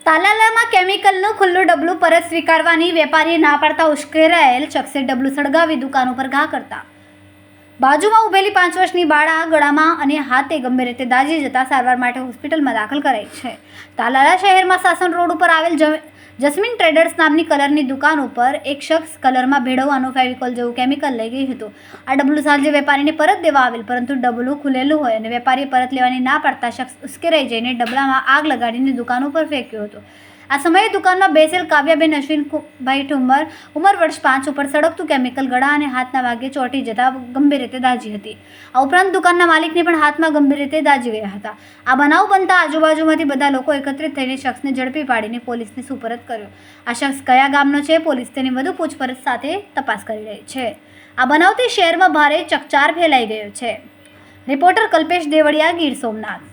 તાલાલામાં કેમિકલનું ખુલ્લું ડબલું પરત સ્વીકારવાની વેપારીએ ના પાડતા ઉશ્કેરાયેલ શખ્સે ડબલું સળગાવી દુકાન ઉપર ઘા કરતા બાજુમાં ઊભેલી 5 વર્ષની બાળા ગળામાં અને હાથે ગંભીર રીતે દાઝી જતા સારવાર માટે હોસ્પિટલમાં દાખલ કરાઈ છે. તાલાલા શહેરમાં સાસણ રોડ ઉપર આવેલ જસ્મીન ટ્રેડર્સ નામની કલરની દુકાન ઉપર એક શખ્સ કલરમાં ભેળવવાનું ફેવિકોલ જેવું કેમિકલ લઈ ગયું હતું. આ ડબલું સાંજે વેપારીને પરત દેવા આવેલ, પરંતુ ડબલું ખુલેલું હોય અને વેપારીએ પરત લેવાની ના પાડતા શખ્સ ઉશ્કેરાઈ જઈને ડબલામાં આગ લગાડીને દુકાન ઉપર ફેંક્યો હતો. આ સમયે દુકાનમાં બેસેલ કાવ્યાબેન અશ્વિનભાઈ ઠુમ્મર ઉંમર વર્ષ 5 ઉપર સળગતું કેમિકલ ગળા અને હાથના ભાગે ચોંટી જતા ગંભીર રીતે દાઝી હતી. આ ઉપરાંત દુકાનના માલિકને પણ હાથમાં ગંભીર રીતે દાઝી ગયા હતા. આ બનાવ બનતા આજુબાજુમાંથી બધા લોકો એકત્રિત થઈને શખ્સને ઝડપી પાડીને પોલીસને સુપરત કર્યો. આ શખ્સ કયા ગામનો છે, પોલીસ તેની વધુ પૂછપરછ સાથે તપાસ કરી રહી છે. આ બનાવથી શહેરમાં ભારે ચકચાર ફેલાઈ ગયો છે. રિપોર્ટર કલ્પેશ દેવળિયા, ગીર સોમનાથ.